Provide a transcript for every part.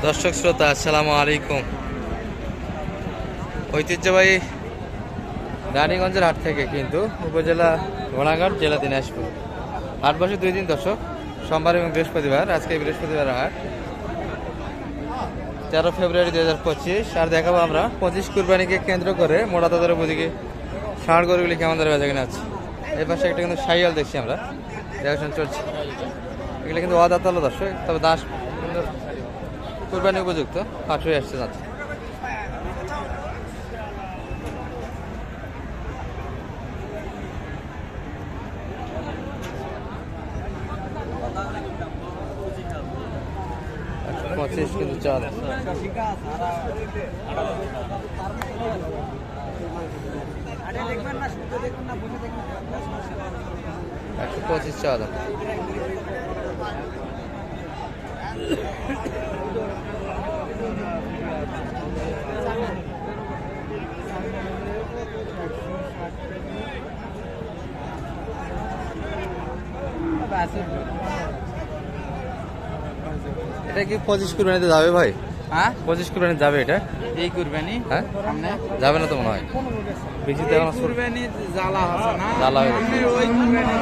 দর্শক শ্রোতা আসসালামু আলাইকুম। ঐতিহ্যবাহী রানীগঞ্জের হাট থেকে কিন্তু উপজেলা ঘোড়াঘাট, জেলা দিনাজপুর। হাট বসে 2 দিন দর্শক, সোমবার এবং বৃহস্পতিবার। আজকে বৃহস্পতিবার হাট 13 ফেব্রুয়ারি 2025। আর দেখাবো আমরা 25 কুরবানিকে কেন্দ্র করে মোটা তাদের উপদিকে ষাঁড় গরুগুলি কেমন ধরে বেচা কিনা আছে। এই পাশে একটা কিন্তু শাহিওয়াল দেখছি আমরা, দেখাশোনা চলছে। এগুলো কিন্তু অদাতালো দর্শক, তবে দাস কিন্তু কুরবানি উপযুক্ত। হাট হয়ে আসছে যাচ্ছে। কিন্তু চাল 125 চাল। এটা কি 25 কুরবানিতে যাবে ভাই? হ্যাঁ 25 কুরবানি যাবে এটা? এই কুরবানি হ্যাঁ যাবে না তো মনে হয়, বেশি তো এখন কুরবানি জ্বালা আছে না, জ্বালা হয়ে গেছে। ওই কুরবানি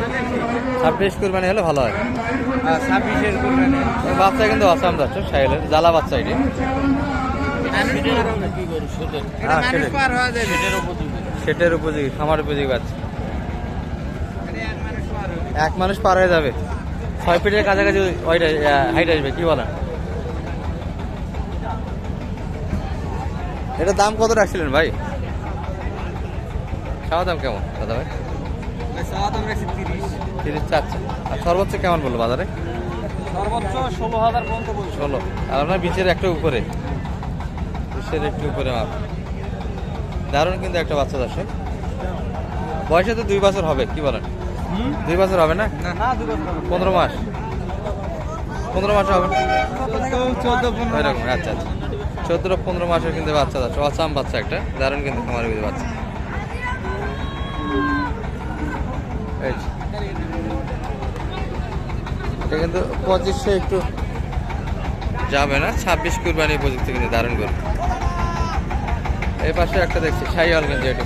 26 কুরবানি হলে ভালো হয়। 26 কুরবানি বাচ্চা কিন্তু আসাম যাচ্ছে, সাইলের জ্বালা বাচ্চা এটি। হ্যাঁ মানুষ পার হওয়া যাবে, সেটের উপযোগী, খামার উপযোগী বাচ্চা। এক মানুষ পার হয়ে যাবে। 6 ফিটের কাছাকাছি ওইটা হাইট আসবে, কি বলেন? এটার দাম কত রাখছিলেন ভাই? খাওয়া দাম কেমন দাদা ভাই? 30 চাচ্ছে। আর সর্বোচ্চ কেমন বললো বাজারে? সর্বোচ্চ 16,000 পর্যন্ত বলছে। 16। আর আপনার বিচের একটু উপরে, বিচের একটু উপরে মাপ। দারুণ কিন্তু একটা বাচ্চা দর্শক। বয়সে তো 2 বছর হবে, কি বলেন? 2 বছর হবে না? না 2 বছর 15 মাস, 15 মাস হবে। 14-15 এরকম, আচ্ছা আচ্ছা। 14-15 মাসের কিন্তু বাচ্চা যাচ্ছে, অসাম বাচ্চা একটা, দারুণ কিন্তু খামারের ভিতরে বাচ্চা। এই যে। এটা কিন্তু 2500 একটু যাবে না, 26 কুরবানি উপযুক্ত কিন্তু, দারুণ করে। এই পাশে একটা দেখছি শাহিওয়াল, কিন্তু এটা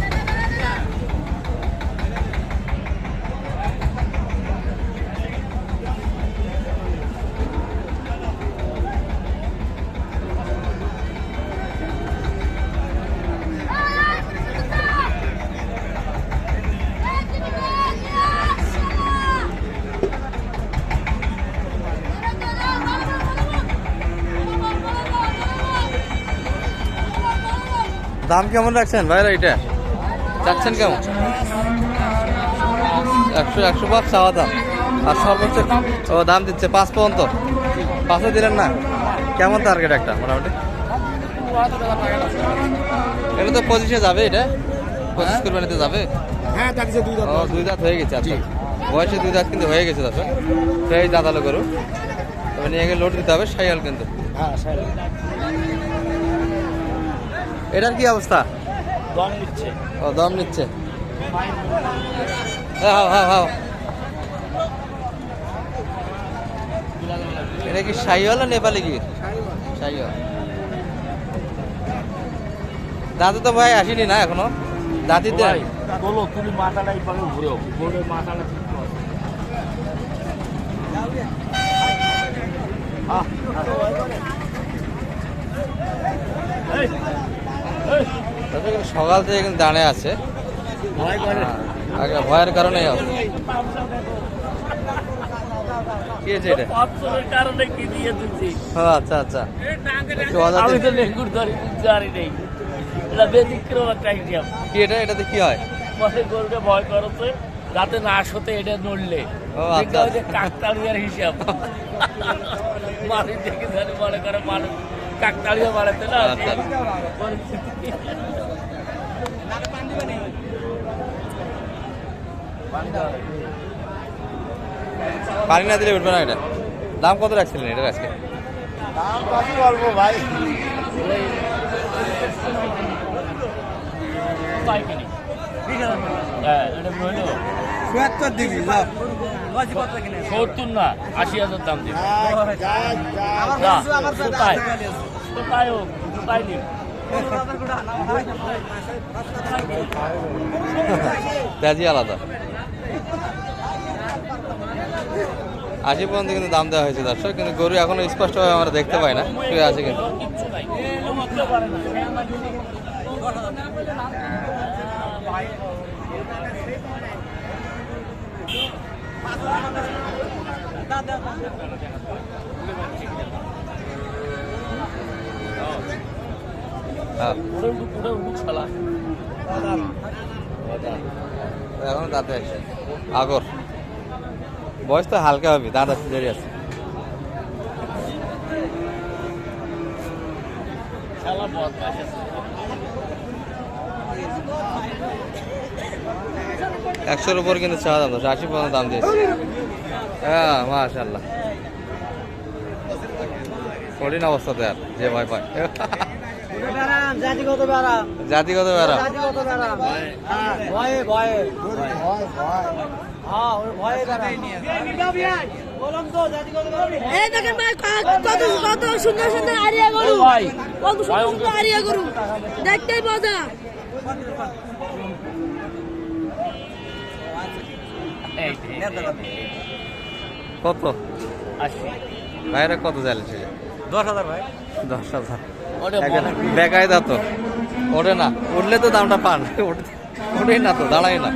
দাম কেমন রাখছেন ভাইরা? এটা চাচ্ছেন কেমন? 100 চাওয়া দাম। আর সর্বোচ্চ ও দাম দিচ্ছে 5 পর্যন্ত। 5-এ দিলেন না? কেমন টার্গেট একটা মোটামুটি? এটা তো 25-এ যাবে, এটা 25 কুরবানিতে যাবে। হ্যাঁ তাকিছে 2 দাঁত। ও 2 দাঁত হয়ে গেছে। আচ্ছা, বয়সে 2 দাঁত কিন্তু হয়ে গেছে দর্শক। সেই দাঁতালো গরু, তবে নিয়ে গিয়ে লোড দিতে হবে। শাহিওয়াল কিন্তু। হ্যাঁ শাইল এটার কি অবস্থা? দম নিচ্ছে। ও দম নিচ্ছে। হ্যাঁ হ্যাঁ হ্যাঁ। এটা কি শাহিওয়াল না নেপালি গির? শাহিওয়াল। দাদু তো ভাই আসেনি না এখনো, দাদির দেয়। বলো তুমি মাথাটাই পাবে ঘুরেও, ঘুরে মাথাটা ঠিক সকাল থেকে কিন্তু দাঁড়িয়ে আছে, ভয়ের কারণে। কি হয়েছে এটা? কারণে কি দিয়ে দিচ্ছি। আচ্ছা আচ্ছা। আমি তো লেঙ্গুর ধরি জানি নেই, এটা ব্যতিক্রম একটা আইডিয়া। কি এটা? এটাতে কি হয়? মানে গরুটা ভয় করছে যাতে না আসতে, এটা নড়লে আচ্ছা। কাকতাড়িয়ার হিসাব। মানুষ দেখে জানি মনে করে মানুষ কাকতাড়িয়া মারাতে না। আচ্ছা। পানি না দিলে উঠবে না। এটা দাম কত রাখছিলেন এটার আজকে? দাম কত বলবো ভাই? হ্যাঁ এটা বললো ৭৪ দিবি। 70 না 80,000 দাম দিবে কোথায় হোক কোথায় নিন তেজি আলাদা 80 পর্যন্ত কিন্তু দাম দেওয়া হয়েছে দর্শক, কিন্তু গরু এখনো স্পষ্টভাবে আমরা দেখতে পাই না, শুয়ে আছে কিন্তু। এখন দাঁতে আছে আগর, বয়স তো হালকা হবে, দাঁত আছে জড়িয়ে আছে। একশোর উপর কিন্তু চাওয়া দাম, 80 পর্যন্ত দাম দিয়েছে। হ্যাঁ মাশাআল্লাহ, কঠিন অবস্থাতে আর যে ভয় পায়। জাতিগত বেড়া, জাতিগত বেড়া, ভয়ে ভয়ে এই দেখেন ভাই, কত কত সুন্দর সুন্দর আরিয়া গরু, কত সুন্দর সুন্দর আরিয়া গরু, দেখতেই মজা। কত 80 ভাইরা কত চাইছে? 10,000 ভাই। 10,000 বেকায় দা তো ওঠে না, উঠলে তো দামটা পান, ওঠেই না তো, দাঁড়াই না।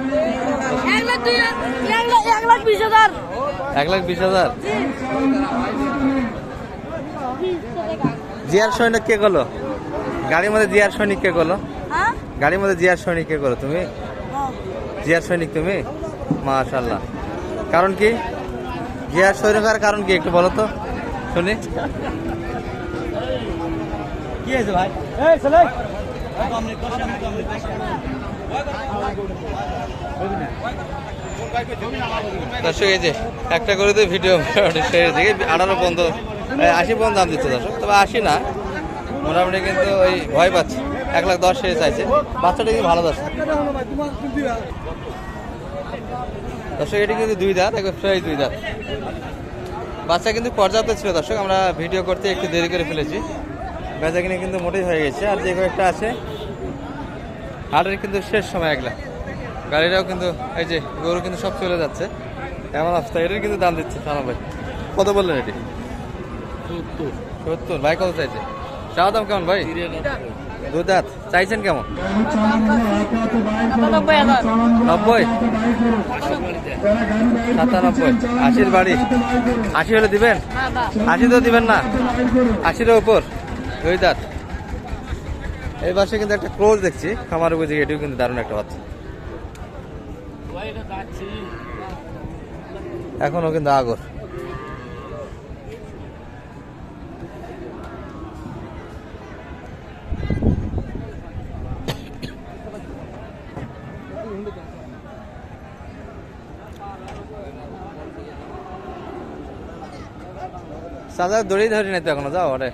1,20,000। 1,20,000 জিয়ার সৈনিক কে করলো? গাড়ির মধ্যে জিয়ার সৈনিক কে করলো? হ্যাঁ গাড়ির মধ্যে জিয়ার সৈনিক কে করো তুমি? জিয়ার সৈনিক তুমি, মাশাআল্লাহ। কারণ কি জিয়ার সৈনিক হওয়ার কারণ কি একটু বলো তো শুনি। কি হয়েছে ভাই? এই চলে দর্শক এই যে একটা করে তো ভিডিও সেরে দিকে 18 পর্যন্ত 80 পর্যন্ত দাম দিচ্ছে দর্শক, তবে 80 না, মোটামুটি কিন্তু ওই ভয় পাচ্ছে। 1,10,000 চাইছে, বাচ্চাটা কিন্তু ভালো দর্শক। দর্শক এটি কিন্তু 2 দাঁত, একবার ফ্রেশ 2 দাঁত বাচ্চা কিন্তু পর্যাপ্ত ছিল দর্শক, আমরা ভিডিও করতে একটু দেরি করে ফেলেছি, বেচা কিনে কিন্তু মোটেই হয়ে গেছে। আর যে কয়েকটা আছে হাটের কিন্তু শেষ সময়, একলা গাড়িটাও কিন্তু এই যে গরু কিন্তু সব চলে যাচ্ছে এমন অবস্থা। এটার কিন্তু দাম দিচ্ছে সানা ভাই, কত বললেন এটি? 70 ভাই কত চাইছে? চাওয়া দাম কেমন ভাই? 2 দাঁত চাইছেন কেমন? 97,000। 90, 97, 80 বাড়ি। 80 হলে দিবেন? 80 তো দিবেন না, 80 উপর 2 দাঁত। এই পাশে কিন্তু একটা ক্লোজ দেখছি খামার বুঝে, এটিও কিন্তু দারুণ একটা বাচ্চা, এখনো কিন্তু আগর। সাদা দড়ি ধরি নাই তো এখনো, যাও ওরে।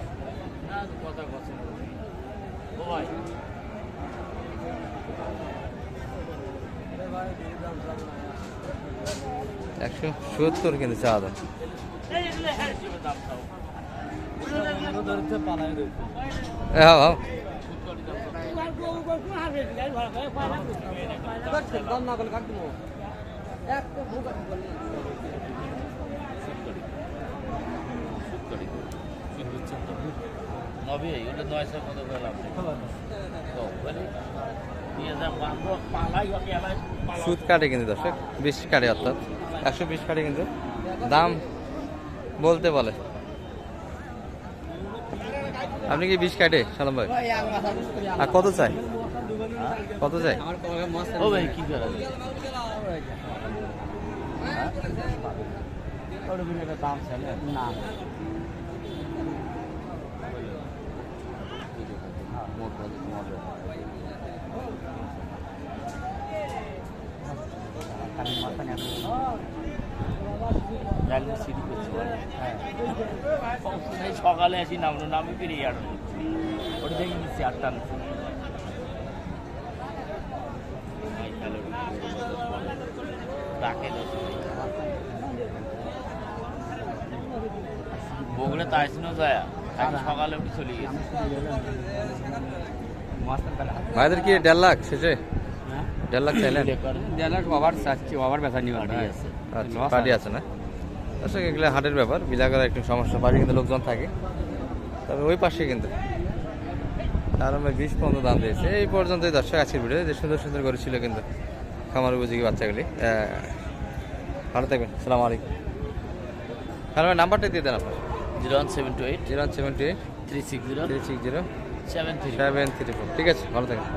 একশো 70 কিন্তু চাওয়া দাম। হ্যাঁ সুদ কাটে কিন্তু দর্শক, 20 কাটে, অর্থাৎ 120 কাটে, কিন্তু দাম বলতে বলে। আপনি কি 20 কাটে সালাম ভাই? আর কত চাই? কত চাই? ও ভাই কি করা যায়? দাম চাইলে না সকালে আসি নামলো, নামি পেরিয়ে আর ওটা দেখে নিচ্ছি 8টা রাখে বগুড়া তাইছিনো যায় আমি সকালে উঠে চলে গেছি ভাইদের কি 1.5 লাখ শেষে 1.5 লাখ চাইলেন? ওভার চাচ্ছি ওভার ব্যথা নিয়ে আছে আচ্ছা পার্টি আছে না? আসলে এগুলো হাটের ব্যাপার, বিলা করা একটু সমস্যা, পাশে কিন্তু লোকজন থাকে। তবে ওই পাশে কিন্তু আর আমরা 20 পর্যন্ত দাম দিয়েছে। এই পর্যন্তই দর্শক আজকের ভিডিও। যে সুন্দর সুন্দর করেছিল কিন্তু খামার উপযোগী বাচ্চাগুলি। ভালো থাকবেন, সালাম আলাইকুম। তাহলে নাম্বারটা দিয়ে দেন আপনার। 0172 01728 360 360 734 734। ঠিক আছে, ভালো থাকবেন।